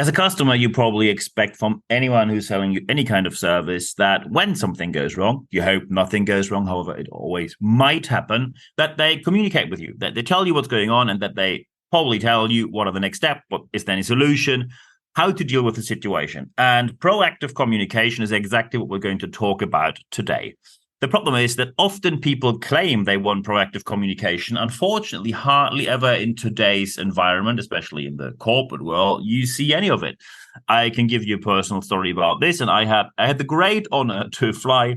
As a customer, you probably expect from anyone who's selling you any kind of service that when something goes wrong, you hope nothing goes wrong, however, it always might happen, that they communicate with you, that they tell you what's going on, and that they probably tell you what are the next steps, what is there any solution, how to deal with the situation. And proactive communication is exactly what we're going to talk about today. The problem is that often people claim they want proactive communication. Unfortunately, hardly ever in today's environment, especially in the corporate world, you see any of it. I can give you a personal story about this. And I had the great honor to fly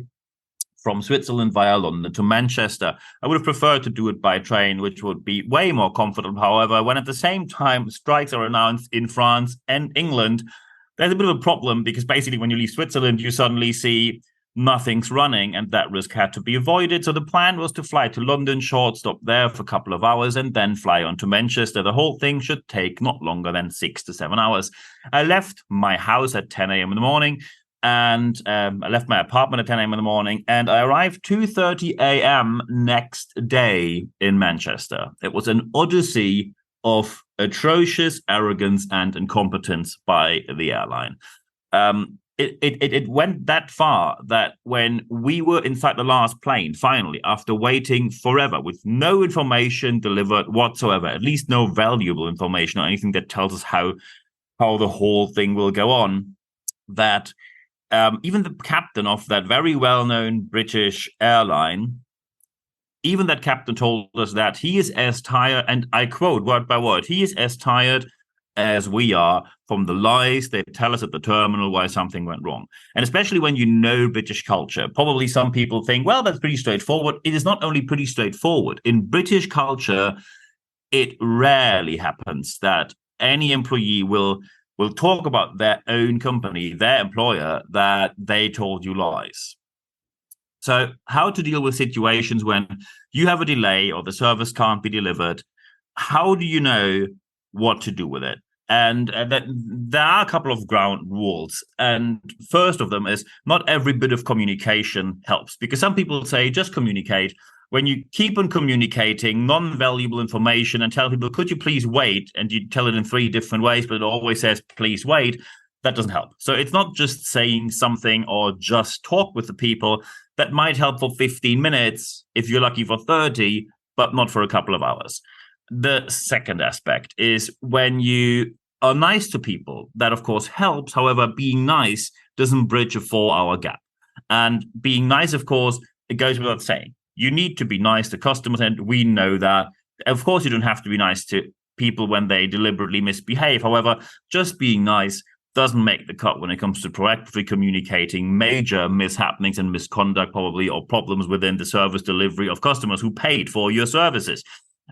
from Switzerland via London to Manchester. I would have preferred to do it by train, which would be way more comfortable. However, when at the same time strikes are announced in France and England, there's a bit of a problem because basically when you leave Switzerland, you suddenly see nothing's running, and that risk had to be avoided. So the plan was to fly to London, short stop there for a couple of hours, and then fly on to Manchester. The whole thing should take not longer than 6 to 7 hours. I left my house at 10 a.m. in the morning, and I left my apartment at 10 a.m. in the morning, and I arrived 2:30 a.m. next day in Manchester. It was an odyssey of atrocious arrogance and incompetence by the airline. It went that far that when we were inside the last plane, finally, after waiting forever with no information delivered whatsoever, at least no valuable information or anything that tells us how the whole thing will go on, that even the captain of that very well-known British airline, even that captain told us that he is as tired, and I quote word by word, he is as tired as we are from the lies they tell us at the terminal why something went wrong. And especially when you know British culture, probably some people think, well, that's pretty straightforward. It is not only pretty straightforward. In British culture, it rarely happens that any employee will talk about their own company, their employer, that they told you lies. So how to deal with situations when you have a delay or the service can't be delivered? How do you know what to do with it? And that there are a couple of ground rules. And first of them is not every bit of communication helps, because some people say just communicate. When you keep on communicating non-valuable information and tell people, could you please wait? And you tell it in 3 different ways, but it always says, please wait. That doesn't help. So it's not just saying something or just talk with the people. That might help for 15 minutes if you're lucky for 30, but not for a couple of hours. The second aspect is when you are nice to people, that of course helps. However, being nice doesn't bridge a 4-hour gap. And being nice, of course, it goes without saying. You need to be nice to customers, and we know that. Of course, you don't have to be nice to people when they deliberately misbehave. However, just being nice doesn't make the cut when it comes to proactively communicating major mishappenings and misconduct, probably, or problems within the service delivery of customers who paid for your services.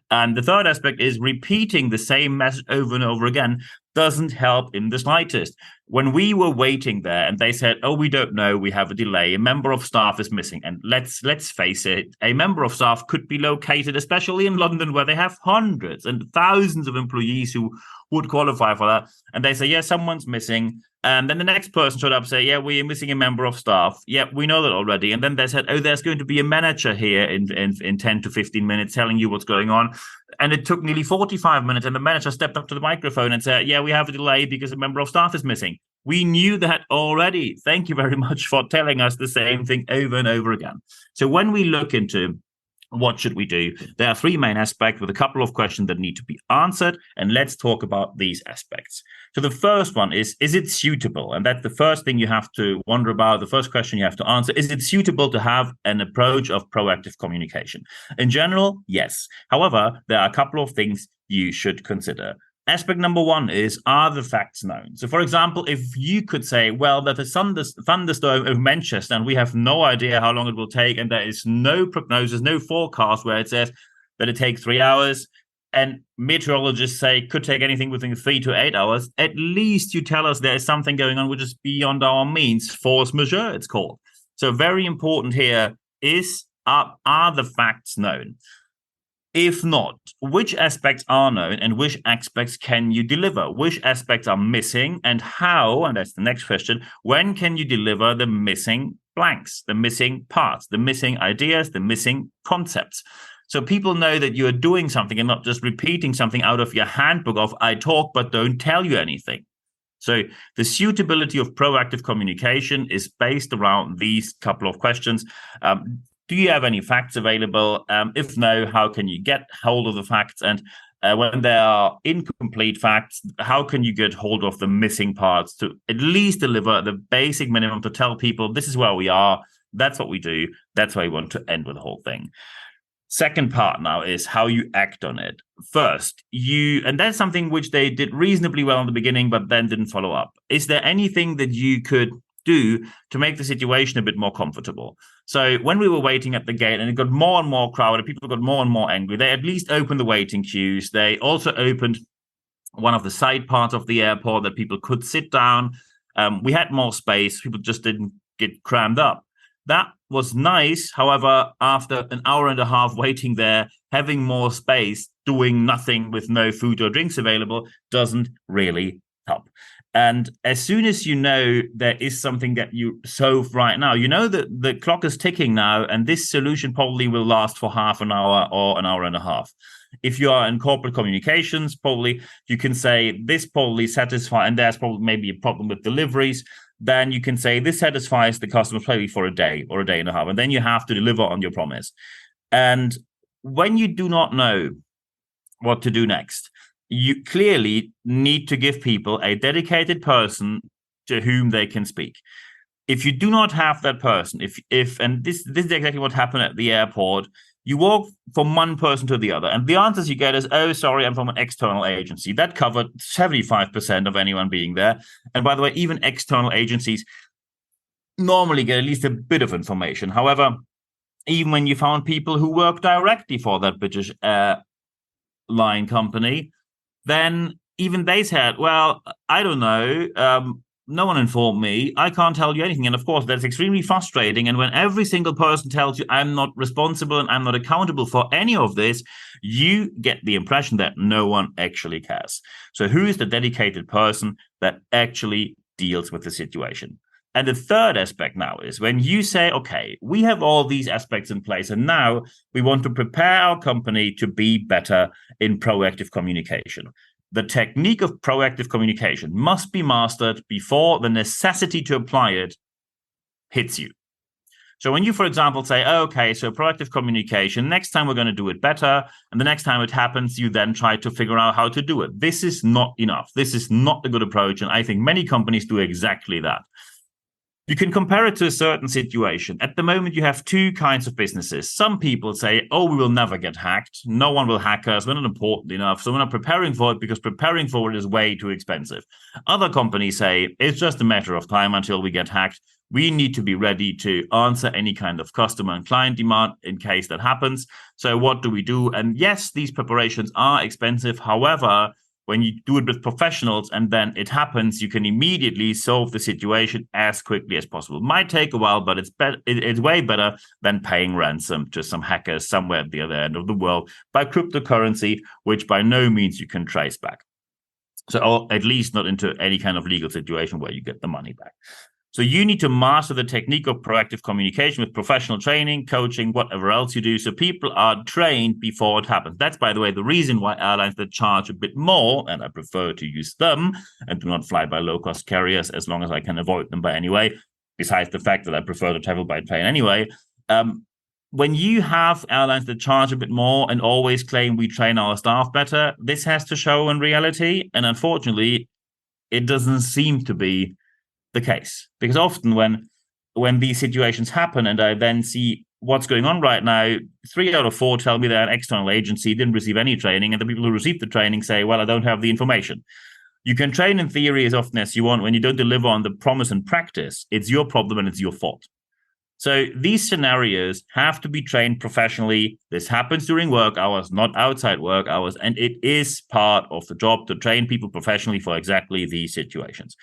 And the third aspect is repeating the same message over and over again doesn't help in the slightest. When we were waiting there and they said, oh, we don't know, we have a delay, a member of staff is missing. And let's face it, a member of staff could be located, especially in London, where they have hundreds and thousands of employees who would qualify for that. And they say, yeah, someone's missing. And then the next person showed up and say, yeah, we're missing a member of staff. Yeah, we know that already. And then they said, oh, there's going to be a manager here in 10 to 15 minutes telling you what's going on. And it took nearly 45 minutes. And the manager stepped up to the microphone and said, yeah, we have a delay because a member of staff is missing. We knew that already. Thank you very much for telling us the same thing over and over again. So when we look into what should we do, there are 3 main aspects with a couple of questions that need to be answered. And let's talk about these aspects. So the first one is it suitable? And that's the first thing you have to wonder about. The first question you have to answer, is it suitable to have an approach of proactive communication? In general, yes. However, there are a couple of things you should consider. Aspect number 1 is, are the facts known? So, for example, if you could say, well, that a thunderstorm over Manchester, and we have no idea how long it will take, and there is no prognosis, no forecast where it says that it takes 3 hours, and meteorologists say could take anything within 3 to 8 hours, at least you tell us there is something going on which is beyond our means. Force majeure, it's called. So very important here is, are the facts known? If not, which aspects are known and which aspects can you deliver? Which aspects are missing, and how, and that's the next question, when can you deliver the missing blanks, the missing parts, the missing ideas, the missing concepts? So people know that you are doing something and not just repeating something out of your handbook of I talk but don't tell you anything. So the suitability of proactive communication is based around these couple of questions. Do you have any facts available? If no, how can you get hold of the facts? And when there are incomplete facts, how can you get hold of the missing parts to at least deliver the basic minimum to tell people this is where we are, that's what we do, that's why we want to end with the whole thing. Second part now is how you act on it. First, and that's something which they did reasonably well in the beginning, but then didn't follow up. Is there anything that you could do to make the situation a bit more comfortable? So when we were waiting at the gate and it got more and more crowded, people got more and more angry, they at least opened the waiting queues. They also opened one of the side parts of the airport that people could sit down. We had more space. People just didn't get crammed up. That was nice. However, after an hour and a half waiting there, having more space, doing nothing with no food or drinks available doesn't really help. And as soon as you know there is something that you solve right now, you know that the clock is ticking now, and this solution probably will last for half an hour or an hour and a half. If you are in corporate communications, probably you can say this probably satisfies, and there's probably maybe a problem with deliveries. Then you can say this satisfies the customer probably for a day or a day and a half, and then you have to deliver on your promise. And when you do not know what to do next, you clearly need to give people a dedicated person to whom they can speak. If you do not have that person, and this is exactly what happened at the airport, you walk from one person to the other, and the answers you get is, oh, sorry, I'm from an external agency. That covered 75% of anyone being there. And by the way, even external agencies normally get at least a bit of information. However, even when you found people who work directly for that British airline company, then even they said, well, I don't know. No one informed me. I can't tell you anything. And of course, that's extremely frustrating. And when every single person tells you, I'm not responsible and I'm not accountable for any of this, you get the impression that no one actually cares. So who is the dedicated person that actually deals with the situation? And the third aspect now is when you say, okay, we have all these aspects in place, and now we want to prepare our company to be better in proactive communication. The technique of proactive communication must be mastered before the necessity to apply it hits you. So when you, for example, say, okay, so proactive communication, next time we're going to do it better, and the next time it happens, you then try to figure out how to do it. This is not enough. This is not a good approach, and I think many companies do exactly that. You can compare it to a certain situation. At the moment, you have two kinds of businesses. Some people say, oh, we will never get hacked. No one will hack us. We're not important enough. So we're not preparing for it because preparing for it is way too expensive. Other companies say it's just a matter of time until we get hacked. We need to be ready to answer any kind of customer and client demand in case that happens. So what do we do? And yes, these preparations are expensive. However, when you do it with professionals and then it happens, you can immediately solve the situation as quickly as possible. It might take a while, but it's way better than paying ransom to some hackers somewhere at the other end of the world by cryptocurrency, which by no means you can trace back. So, or at least not into any kind of legal situation where you get the money back. So you need to master the technique of proactive communication with professional training, coaching, whatever else you do. So people are trained before it happens. That's, by the way, the reason why airlines that charge a bit more, and I prefer to use them and do not fly by low-cost carriers as long as I can avoid them by any way, besides the fact that I prefer to travel by plane anyway. When you have airlines that charge a bit more and always claim we train our staff better, this has to show in reality. And unfortunately, it doesn't seem to be the case, because often when these situations happen and I then see what's going on right now, 3 out of 4 tell me they're an external agency, didn't receive any training, and the people who received the training say, well, I don't have the information. You can train in theory as often as you want. When you don't deliver on the promise in practice, it's your problem and it's your fault. So these scenarios have to be trained professionally. This happens during work hours, not outside work hours, and it is part of the job to train people professionally for exactly these situations.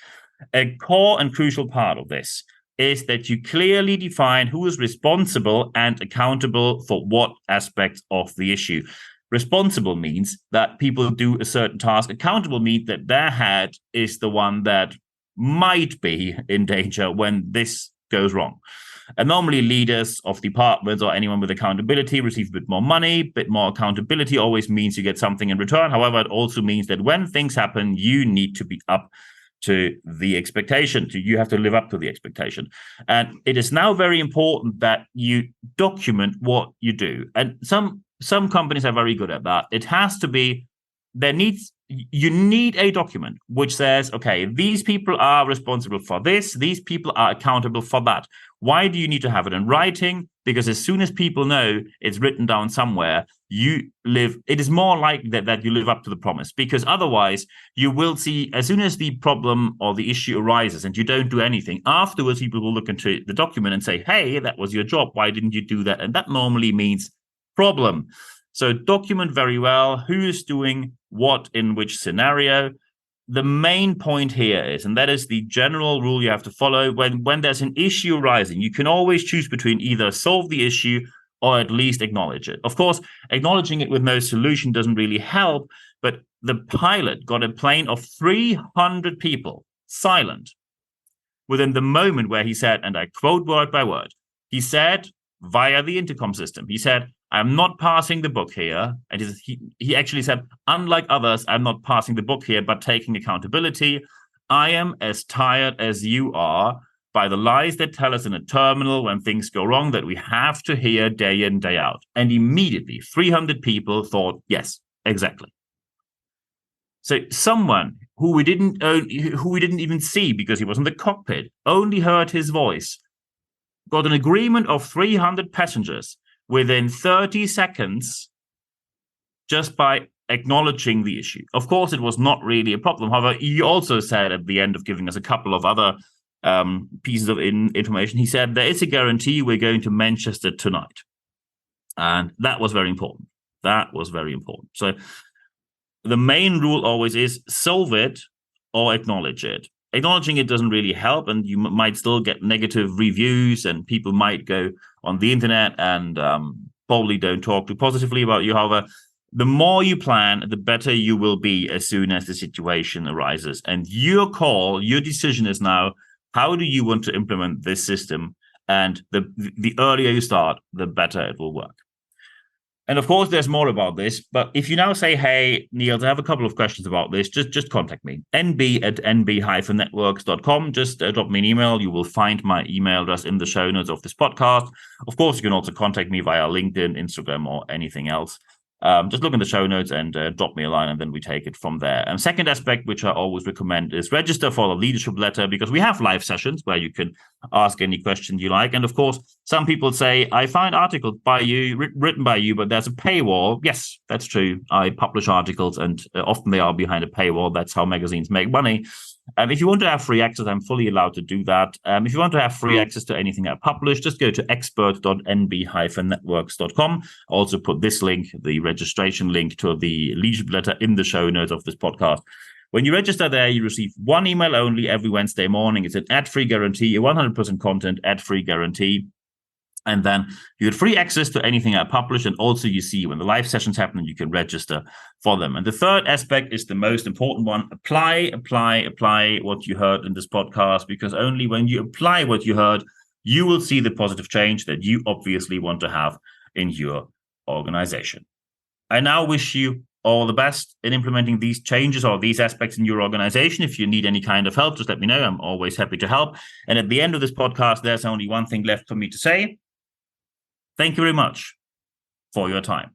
A core and crucial part of this is that you clearly define who is responsible and accountable for what aspects of the issue. Responsible means that people do a certain task. Accountable means that their head is the one that might be in danger when this goes wrong. And normally leaders of departments or anyone with accountability receive a bit more money. Bit more accountability always means you get something in return. However, it also means that when things happen, you need to be up to the expectation. You have to live up to the expectation. And it is now very important that you document what you do. And some companies are very good at that. It has to be, you need a document which says, okay, these people are responsible for this, these people are accountable for that. Why do you need to have it in writing? Because as soon as people know it's written down somewhere, it is more likely that you live up to the promise. Because otherwise, you will see, as soon as the problem or the issue arises and you don't do anything, afterwards people will look into the document and say, hey, that was your job, why didn't you do that? And that normally means problem. So document very well who is doing what in which scenario. The main point here is, and that is the general rule you have to follow, when there's an issue arising, you can always choose between either solve the issue or at least acknowledge it. Of course, acknowledging it with no solution doesn't really help, but the pilot got a plane of 300 people silent within the moment where he said, and I quote word by word, he said via the intercom system, he said, I'm not passing the book here. And he actually said, unlike others, I'm not passing the book here, but taking accountability. I am as tired as you are by the lies that tell us in a terminal when things go wrong that we have to hear day in, day out. And immediately 300 people thought, yes, exactly. So someone who we didn't even see because he was in the cockpit, only heard his voice, got an agreement of 300 passengers within 30 seconds just by acknowledging the issue. Of course, it was not really a problem. However, he also said at the end of giving us a couple of other pieces of information, he said, there is a guarantee we're going to Manchester tonight. And that was very important. That was very important. So the main rule always is solve it or acknowledge it. Acknowledging it doesn't really help, and you might still get negative reviews, and people might go on the internet and probably don't talk too positively about you. However, the more you plan, the better you will be as soon as the situation arises. And your call, your decision is now, how do you want to implement this system? And the earlier you start, the better it will work. And of course, there's more about this. But if you now say, hey, Niels, I have a couple of questions about this, just contact me. nb@nb-networks.com. Just drop me an email. You will find my email address in the show notes of this podcast. Of course, you can also contact me via LinkedIn, Instagram, or anything else. Just look in the show notes and drop me a line, and then we take it from there. And second aspect, which I always recommend, is register for the leadership letter, because we have live sessions where you can ask any question you like. And of course, some people say, I find articles by you, written by you, but there's a paywall. Yes, that's true. I publish articles, and often they are behind a paywall. That's how magazines make money. If you want to have free access, I'm fully allowed to do that. If you want to have free access to anything I publish, just go to expert.nb-networks.com. Also put this link, the registration link to the leadership letter, in the show notes of this podcast. When you register there, you receive one email only every Wednesday morning. It's an ad-free guarantee, a 100% content ad-free guarantee. And then you get free access to anything I publish. And also you see when the live sessions happen, you can register for them. And the third aspect is the most important one. Apply what you heard in this podcast, because only when you apply what you heard, you will see the positive change that you obviously want to have in your organization. I now wish you all the best in implementing these changes or these aspects in your organization. If you need any kind of help, just let me know. I'm always happy to help. And at the end of this podcast, there's only one thing left for me to say. Thank you very much for your time.